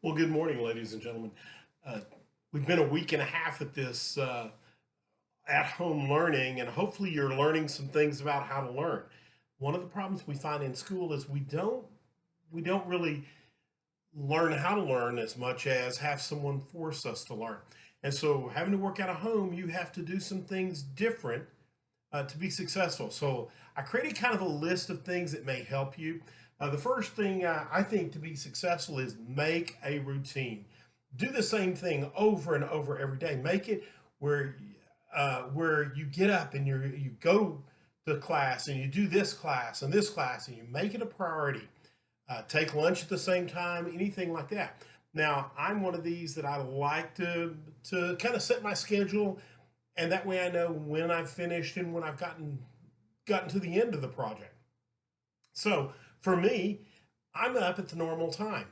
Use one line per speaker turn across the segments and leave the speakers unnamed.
Well, good morning, ladies and gentlemen. Uh, we've been a week and a half at this at home learning, and hopefully, you're learning some things about how to learn. One of the problems we find in school is we don't really learn how to learn as much as have someone force us to learn. And so, having to work out of home, you have to do some things different to be successful. So I created kind of a list of things that may help you. The first thing I think to be successful is make a routine. Do the same thing over and over every day. Make it where where you get up and you go to class and you do this class and this class and you make it a priority. Take lunch at the same time, anything like that. Now, I'm one of these that I like to kind of set my schedule, and that way I know when I've finished and when I've gotten to the end of the project. So for me, I'm up at the normal time.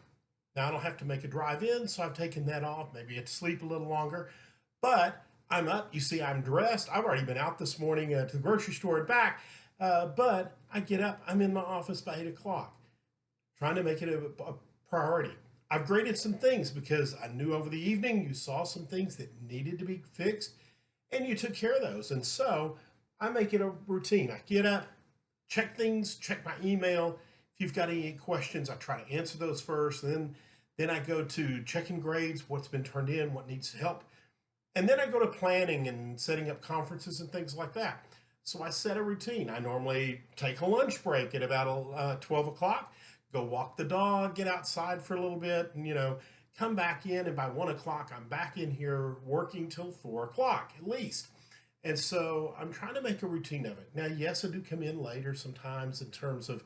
Now I don't have to make a drive in, so I've taken that off. Maybe I have to sleep a little longer, but I'm up. You see, I'm dressed. I've already been out this morning to the grocery store and back, but I get up. I'm in my office by 8 o'clock, trying to make it a priority. I've graded some things because I knew over the evening you saw some things that needed to be fixed and you took care of those. And so I make it a routine. I get up, check things, check my email. If you've got any questions, I try to answer those first. Then I go to checking grades, what's been turned in, what needs help. And then I go to planning and setting up conferences and things like that. So I set a routine. I normally take a lunch break at about 12 o'clock, go walk the dog, get outside for a little bit, and come back in. And by 1 o'clock, I'm back in here working till 4 o'clock at least. And so I'm trying to make a routine of it. Now, yes, I do come in later sometimes in terms of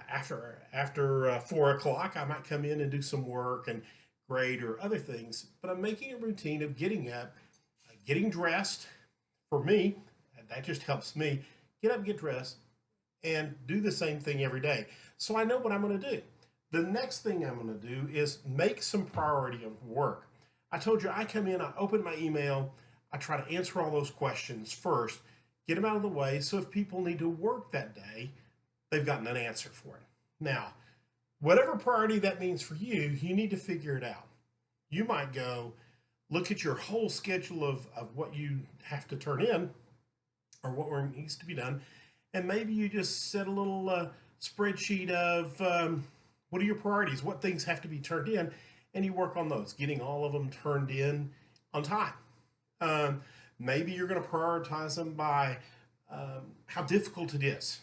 after 4 o'clock, I might come in and do some work and grade or other things. But I'm making a routine of getting up, getting dressed. For me, that just helps me get up, get dressed, and do the same thing every day. So I know what I'm going to do. The next thing I'm going to do is make some priority of work. I told you I come in, I open my email, I try to answer all those questions first, get them out of the way. So if people need to work that day, they've gotten an answer for it. Now, whatever priority that means for you, you need to figure it out. You might go look at your whole schedule of what you have to turn in or what needs to be done. And maybe you just set a little spreadsheet of what are your priorities, what things have to be turned in, and you work on those, getting all of them turned in on time. Um, Maybe you're going to prioritize them by how difficult it is.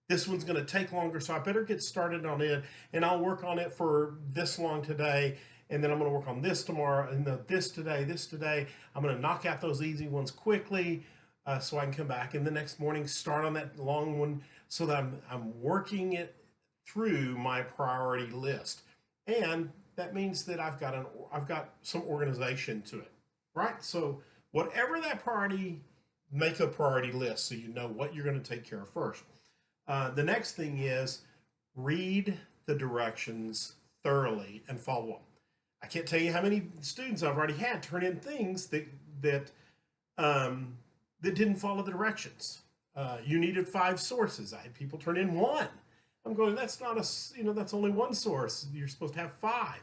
This one's going to take longer, so I better get started on it, and I'll work on it for this long today, and then I'm going to work on this tomorrow, and this today, this today. I'm going to knock out those easy ones quickly, so I can come back in the next morning, start on that long one, so that I'm working it through my priority list, and that means that I've got some organization to it, right? So whatever that priority, make a priority list so you know what you're going to take care of first. The next thing is read the directions thoroughly and follow them. I can't tell you how many students I've already had turn in things um, that didn't follow the directions. You needed 5 sources. I had people turn in one. I'm going, that's not that's only one source. You're supposed to have 5.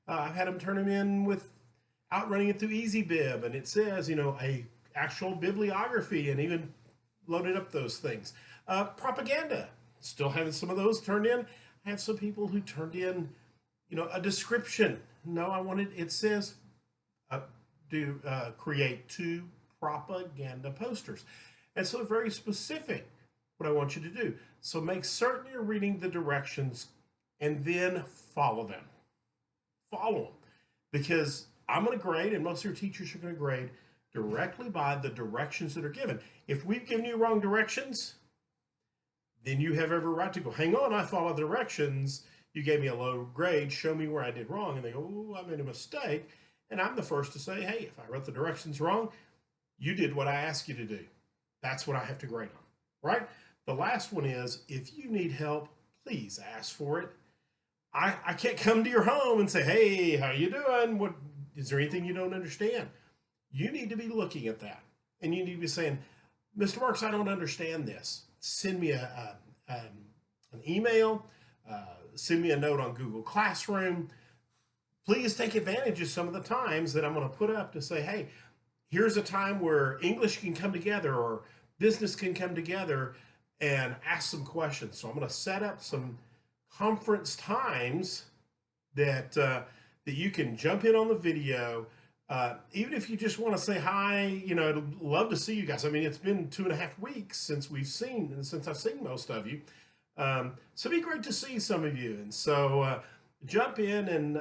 I've had them turn them in without running it through EasyBib, and it says, a actual bibliography, and even loaded up those things. Propaganda, still having some of those turned in. I have some people who turned in, a description. No, it says, create 2 propaganda posters. And so very specific what I want you to do. So make certain you're reading the directions and then follow them. Follow them. Because I'm going to grade, and most of your teachers are going to grade directly by the directions that are given. If we've given you wrong directions, then you have every right to go, hang on, I followed the directions. You gave me a low grade. Show me where I did wrong. And they go, oh, I made a mistake. And I'm the first to say, hey, if I wrote the directions wrong, you did what I asked you to do. That's what I have to grade on, right? The last one is, if you need help, please ask for it. I can't come to your home and say, hey, how you doing? What is there anything you don't understand? You need to be looking at that. And you need to be saying, Mr. Marks, I don't understand this. Send me an email, send me a note on Google Classroom. please take advantage of some of the times that I'm going to put up to say, hey, here's a time where English can come together or business can come together and ask some questions. So I'm going to set up some conference times that you can jump in on the video. Even if you just want to say hi, I'd love to see you guys. I mean, it's been 2.5 weeks since I've seen most of you. So it'd be great to see some of you. And so jump in and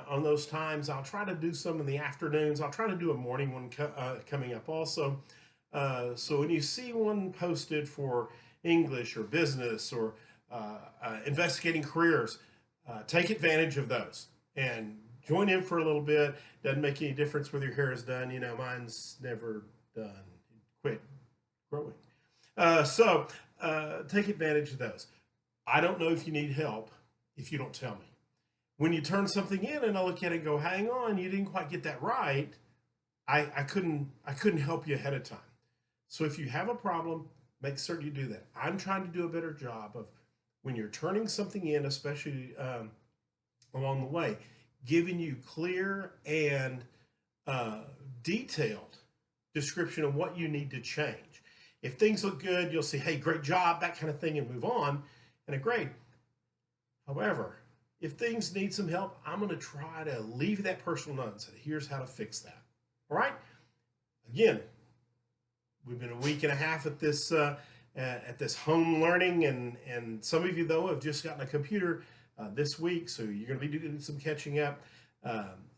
on those times. I'll try to do some in the afternoons. I'll try to do a morning one coming up also. So when you see one posted for English or business or investigating careers, take advantage of those and join in for a little bit. Doesn't make any difference whether your hair is done. Mine's never done. Quit growing. So take advantage of those. I don't know if you need help if you don't tell me. When you turn something in and I look at it and go, hang on, you didn't quite get that right, I couldn't help you ahead of time. So if you have a problem, make certain you do that. I'm trying to do a better job of when you're turning something in, especially along the way, giving you clear and detailed description of what you need to change. If things look good, you'll say, hey, great job, that kind of thing, and move on in a grade. However, if things need some help, I'm going to try to leave that personal note and say, here's how to fix that. All right? Again, we've been a week and a half at this home learning, and some of you, though, have just gotten a computer this week, so you're going to be doing some catching up.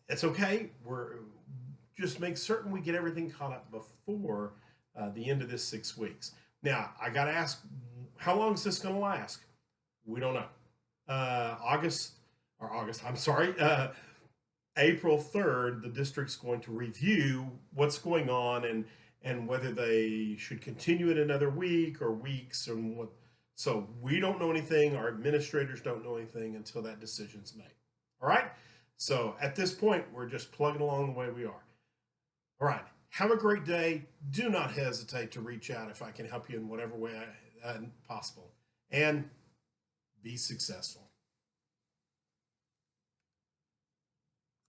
It's okay. We're just make certain we get everything caught up before the end of this 6 weeks. Now, I got to ask, how long is this going to last? We don't know. April 3rd, the district's going to review what's going on and whether they should continue it another week or weeks and what. So we don't know anything. Our administrators don't know anything until that decision's made. All right. So at this point, we're just plugging along the way we are. All right. Have a great day. Do not hesitate to reach out if I can help you in whatever way possible. And be successful.